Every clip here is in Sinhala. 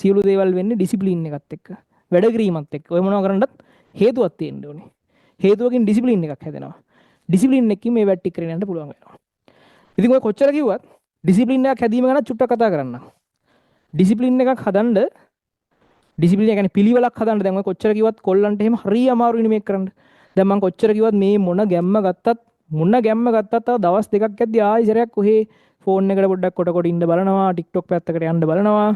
සියලු දේවල් වෙන්නේ ඩිසිප්ලින් එකත් එක්ක. වැඩ කිරීමත් එක්ක. ඔය මොනවා කරන්නත් හේතුවක් තියෙන්න ඕනේ. හේතුවකින් ඩිසිප්ලින් එකක් හැදෙනවා. ඩිසිප්ලින් එකකින් මේ වැඩ ටික කරගෙන යන්න පුළුවන් වෙනවා. ඉතින් ඔය කොච්චර කිව්වත් ඩිසිප්ලින් එකක් හැදීම ගැන චුට්ටක් කතා කරන්න. ඩිසිප්ලින් එකක් හදන්න ඩිසිප්ලින් එක කියන්නේ පිළිවෙලක් හදන්න දැන් ඔය කොච්චර කිව්වත් කොල්ලන්ට එහෙම හරිය අමාරුයිනේ මේක කරන්න. දැන් මම කොච්චර කිව්වත් මේ මොන ගැම්ම ගත්තත් තව දවස් දෙකක් යද්දි ආයෙ සරයක් කොහේ ෆෝන් එකට පොඩ්ඩක් කොට ඉන්න බලනවා, TikTok පැත්තකට යන්න බලනවා.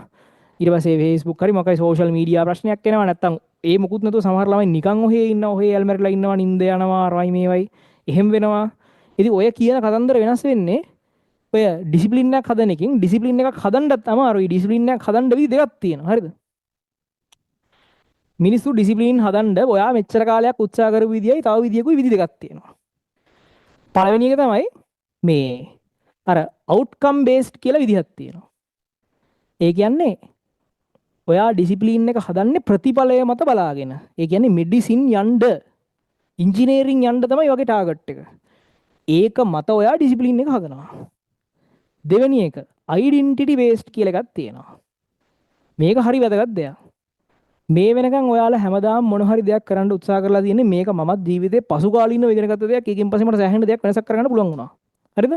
ඊට පස්සේ Facebook හරි මොකයි සෝෂල් මීඩියා ප්‍රශ්නයක් එනවා. නැත්තම් ඒ මොකුත් නැතුව සමහර ළමයි නිකන් ඔහේ ඉන්නවා, ඔහේ ඇල්මරිලා ඉන්නවා, නිින්ද යනවා, අරවයි මේවයි එහෙම වෙනවා. ඉතින් ඔය කියන කතන්දර වෙනස් වෙන්නේ ඔය ඩිසිප්ලින් එකක් හදන එකකින්. ඩිසිප්ලින් එකක් හදන්නත් අමාරුයි. ඩිසිප්ලින් එකක් හදන්න විදි දෙකක් තියෙනවා. හරිද? මිනිස්සු ඩිසිප්ලින් හදන්න ඔයා මෙච්චර කාලයක් උත්සාහ කරපු විදියයි තව විදියකුයි විදි දෙකක් තියෙනවා. පළවෙනි එක තමයි මේ අර අවුට්කම් බේස්ඩ් කියලා විදිහක් තියෙනවා. ඒ කියන්නේ ඔයා ඩිසිප්ලින් එක හදන්නේ ප්‍රතිඵලය මත බලාගෙන. ඒ කියන්නේ මෙඩිසින් යන්න, ඉංජිනේරින් යන්න තමයි වගේ ටාගට් එක. ඒක මත ඔයා ඩිසිප්ලින් එක හදනවා. දෙවෙනි එක අයිඩෙන්ටිටි බේස්ඩ් කියලා එකක් තියෙනවා. මේක හරි වැදගත් දෙයක්. මේ වෙනකන් ඔයාලා හැමදාම මොන හරි දෙයක් කරන්න උත්සාහ කරලා තියෙන්නේ මේක මමත් ජීවිතේ පසුකාලීනව ඉගෙන ගත්ත දෙයක්. ඒකෙන් පස්සේ මට සෑහෙන දෙයක් වෙනසක් කරගන්න පුළුවන් වුණා. හරිද?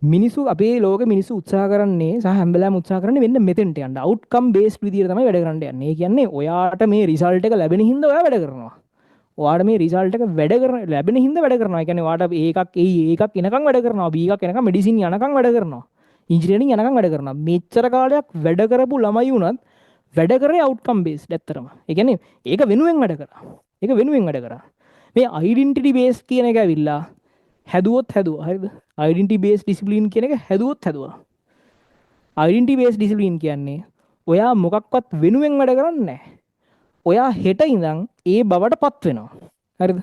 මිනිස්සු අපේ ලෝකෙ මිනිස්සු උත්සාහ කරන්නේ සහ හැම වෙලාවෙම උත්සාහ කරන්නේ මෙන්න මෙතෙන්ට යන්න. අවුට්කම් බේස්ඩ් විදියට තමයි වැඩ කරන්න යන්නේ. ඒ කියන්නේ ඔයාට මේ රිසල්ට් එක ලැබෙන හින්දා ඔයා වැඩ කරනවා. ඔයාට මේ රිසල්ට් එක ලැබෙන හින්දා වැඩ කරනවා. ඒ කියන්නේ ඔයාට ඒකක් එනකන් වැඩ කරනවා. B එකක් එනකන් මෙඩිසින් යනකන් වැඩ කරනවා. ඉංජිනේරින් යනකන් වැඩ කරනවා. මෙච්චර කාලයක් වැඩ කරපු ළමයි වුණත් වැඩ කරේ අවුට්කම් බේස්ඩ් ඇත්තටම. ඒ කියන්නේ ඒක වෙනුවෙන් වැඩ කරා. ඒක වෙනුවෙන් වැඩ කරා. මේ අයිඩෙන්ටිටි බේස්ඩ් කියන එක ඇවිල්ලා හැදුවා. හරිද? අයිඩෙන්ටිටි බේස්ඩ් ඩිසිප්ලින් කියන එක හැදුවා. අයිඩෙන්ටිටි බේස්ඩ් ඩිසිප්ලින් කියන්නේ ඔයා මොකක්වත් වෙනුවෙන් වැඩ කරන්නේ නැහැ. ඔයා හෙට ඉඳන් ඒ බවට පත් වෙනවා. හරිද?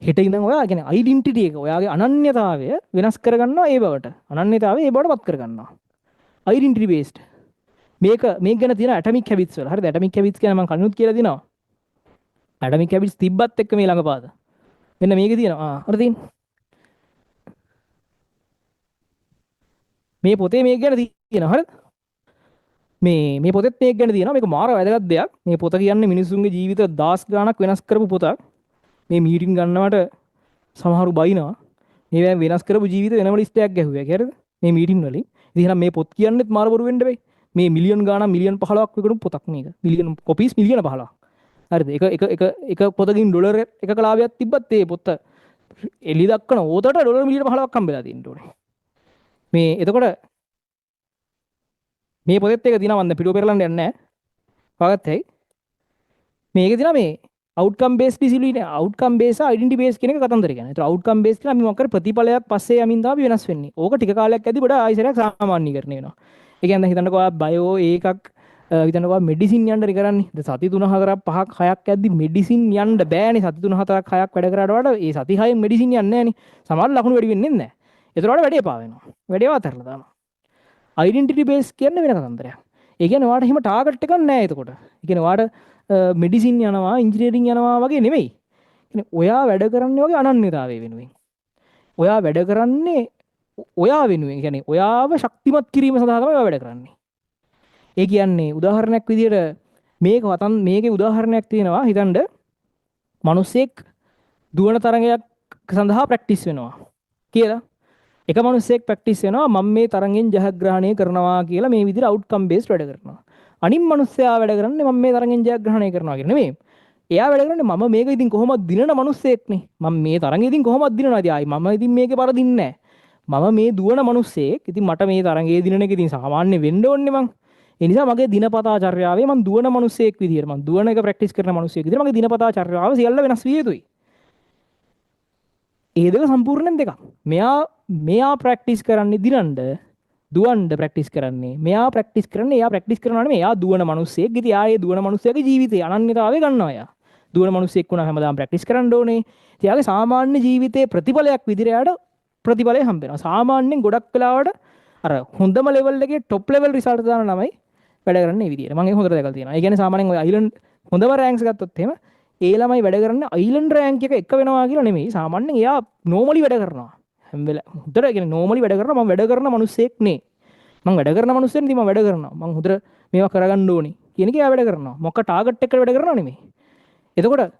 හෙට ඉඳන් ඔයා කියන්නේ අයිඩෙන්ටිටි එක ඔයාගේ අනන්‍යතාවය වෙනස් කරගන්නවා ඒ බවට. අනන්‍යතාවය ඒ බවට පත් කරගන්නවා. අයිඩෙන්ටිටි බේස්ඩ් මේක ගැන තියෙන ඇටමික් හැබිට්ස් වල. හරිද? ඇටමික් හැබිට්ස් කියන මම කලිනුත් කියලා දිනවා. ඇටමික් හැබිට්ස් තිබ්බත් එක්ක මේ ළඟපාත. මෙන්න මේකේ තියෙනවා. අර තියෙන්නේ. මේ පොතේ මේක ගැන තියෙනවා. හරිද? මේ පොතෙත් මේක ගැන තියෙනවා. මේක මාර වැදගත් දෙයක්. මේ පොත කියන්නේ මිනිස්සුන්ගේ ජීවිත දහස් ගාණක් වෙනස් කරපු පොතක්. මේ මීටින් ගන්නවට සමහරු බයිනවා. මේ වෙනස් කරපු ජීවිත වෙනම ලිස්ට් එකක් ගැහුවා. හරිද? මේ මීටින් වලින්. ඉතින් මේ පොත් කියන්නේත් මාර බොරු වෙන්න බෑ. මේ මිලියන් ගාණක් මිලියන් 15ක් විකුණු පොතක් මේක. මිලියන් කොපීස් මිලියන 15ක්. හරිද? එක පොතකින් ඩොලර් එකක ලාභයක් තිබ්බත් ඒ පොත එලි දක්වන ඕතට ඩොලර් මිලියන 15ක් හම්බෙලා තියෙන්න ඕනේ. මේ එතකොට මේ පොතෙත් එක දිනා මම පිටුව පෙරලන්න යන්නේ නැහැ. වගත්තයි. මේකේ දිනා මේ outcome based discipline outcome based identity based කියන එක කතන්දර කියන්නේ. ඒතර අවුට්කම් බේස්ඩ් කියලා අපි මොකක් කර ප්‍රතිඵලයක් පස්සේ යමින් තමයි වෙනස් වෙන්නේ. ඕක ටික කාලයක් ඇද්දි වඩා ආයිසරයක් සාමාන්‍යීකරණය වෙනවා. ඒ කියන්නේ හිතන්නකෝ බයෝ ඒකක් හිතන්නකෝ මෙඩිසින් යන්න රි කරන්නේ. දැන් සති 3 4 5ක් 6ක් ඇද්දි මෙඩිසින් යන්න බෑනේ. සති 3 4ක් 6ක් වැඩ කරාට වඩා ඒ සති 6න් මෙඩිසින් යන්නේ නැහනේ. සමහර ලකුණු වැඩි වෙන්නේ නැහැ. ඒතර වඩා වැඩේ පා වෙනවා. වැඩේ වතරලා දානවා. අයිඩෙන්ටිටි බේස් කියන්නේ වෙන කතන්දරයක්. ඒ කියන්නේ ඔයාට එහෙම ටාගට් එකක් නැහැ එතකොට. ඒ කියන්නේ ඔයාට මෙඩිසින් යනවා, ඉංජිනේරින් යනවා වගේ නෙමෙයි. කියන්නේ ඔයා වැඩ කරන්නේ වගේ අනන්‍යතාවය වෙනුවෙන්. ඔයා වැඩ කරන්නේ ඔයා වෙනුවෙන්. කියන්නේ ඔයාව ශක්තිමත් කිරීම සඳහා තමයි ඔයා වැඩ කරන්නේ. ඒ කියන්නේ උදාහරණයක් විදියට මේකේ උදාහරණයක් තියෙනවා. හිතන්න මිනිස්සෙක් දුවන තරඟයක් සඳහා ප්‍රැක්ටිස් වෙනවා කියලා. එක මිනිස්සෙක් ප්‍රැක්ටිස් වෙනවා මම මේ තරගෙන් ජයග්‍රහණය කරනවා කියලා මේ විදිහට අවුට්කම් බේස්ඩ් වැඩ කරනවා. අනිත් මිනිස්සයා වැඩ කරන්නේ මම මේ තරගෙන් ජයග්‍රහණය කරනවා කියලා නෙමෙයි. එයා වැඩ කරන්නේ මම මේක ඉතින් කොහොමද දිනන මිනිස්සෙක්නේ. මම මේ තරගෙ ඉතින් කොහොමද දිනනවා ඉතින් ආයි මම ඉතින් මේකේ පරදින්නේ නැහැ. මම මේ දුවන මිනිස්සෙක්. ඉතින් මට මේ තරගෙ දිනන එක ඉතින් සාමාන්‍ය වෙන්න ඕනේ මං. ඒ නිසා මගේ දිනපතා චර්යාවේ මං දුවන මිනිස්සෙක් විදියට මං දුවන එක ප්‍රැක්ටිස් කරන මිනිස්සෙක් විදියට මගේ දිනපතා චර්යාව සියල්ල වෙනස් විය යුතුයි. ඒ දෙක සම්පූර්ණයෙන් දෙකක්. මෙයා ප්‍රැක්ටිස් කරන්නේ දිනන්න දුවන්න ප්‍රැක්ටිස් කරන්නේ. මෙයා ප්‍රැක්ටිස් කරන්නේ එයා ප්‍රැක්ටිස් කරනවා නෙමෙයි. එයා දුවන මිනිස්සෙක්. ඉතින් එයා ඒ දුවන මිනිස්සයාගේ ජීවිතේ අනන්‍යතාවය ගන්නවා එයා. දුවන මිනිස්සෙක් වුණා හැමදාම ප්‍රැක්ටිස් කරන්න ඕනේ. ඉතින් එයාගේ සාමාන්‍ය ජීවිතේ ප්‍රතිඵලයක් විදිහට එයාට ප්‍රතිඵලය හම්බ වෙනවා. සාමාන්‍යයෙන් ගොඩක් වෙලාවට අර හොඳම ලෙවල් එකේ টොප් ලෙවල් රිසල්ට් දාන ළමයි වැඩ කරන්නේ මේ විදිහට. මම ඒක හොඳට දැකලා තියෙනවා. ඒ කියන්නේ සාමාන්‍යයෙන් ඔය අයිලන්ඩ් හොඳම රෑන්ක්ස් ගත්තොත් එහෙම ඒ ළමයි වැඩ කරන්නේ අයිලන්ඩ් රෑන්ක් එක වෙනවා කියලා නෙමෙයි. සාමාන්‍යයෙන් එයා නෝමලි වැඩ කරනවා. හැම වෙලාවෙම හොඳට කියන්නේ නෝමලි වැඩ කරනවා. මම වැඩ කරන මිනිස්සෙක් නේ. මම වැඩ කරන මනුස්සයෙක් නෙමෙයි, මම වැඩ කරනවා. මම හොඳට මේවා කරගන්න ඕනි කියන එක එයා වැඩ කරනවා. මොකක් ටාගට් එකකට වැඩ කරනව නෙමෙයි. එතකොට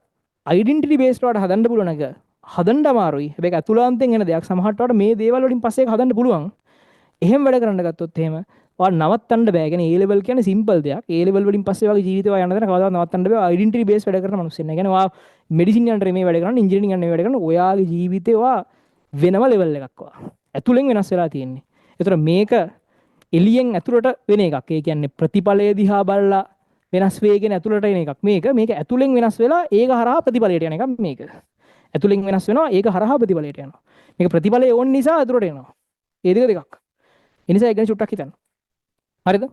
ඩෙන්ටිටි බේස්ඩ් වලට හදන්න පුළුවන් එක හදන්න අමාරුයි. හැබැයි ඒක අතුලාන්තයෙන් එන දෙයක්. සමහරට වඩා මේ දේවල් වලින් පස්සේ ඒක හදන්න පුළුවන්. එහෙම වැඩ කරන්න ගත්තොත් එහෙම ඔයාලා නවත්තන්න බෑ. කියන්නේ A level කියන්නේ සිම්පල් දෙයක්. A level වලින් පස්සේ වගේ ජීවිතේ ඔයා යන තැන කවදාවත් නවත්තන්න බෑ. ඩෙන්ටිටි බේස් වැඩ කරන මිනිස්සු ඉන්නේ. කියන්නේ ඔයා මෙඩිසින් යන මේ වැඩ කරන, ඉන්ජිනියරින් යන මේ වැඩ කරන, ඔයාගේ ජීවිතේ ඔයා වෙනම ලෙවල් එකක් ඔයා. ඇතුලෙන් වෙනස් වෙලා තියෙන්නේ. ඒතර මේක එළියෙන් ඇතුළට වෙන එකක්. ඒ කියන්නේ ප්‍රතිඵලය දිහා බලලා වෙනස් වේගෙන ඇතුළට එන එකක්. මේක ඇතුලෙන් වෙනස් වෙලා ඒක හරහා ප්‍රතිඵලයට යන එකක් මේක. ඇතුලෙන් වෙනස් වෙනවා ඒක හරහා ප්‍රතිඵලයට යනවා. මේක ප්‍රතිඵලය ඕන නිසා ඇතුළට එනවා. ඒ දෙක දෙකක්. ඒ නිසා ඒක ගැන චුට්ටක් හිතන්න. හරිද?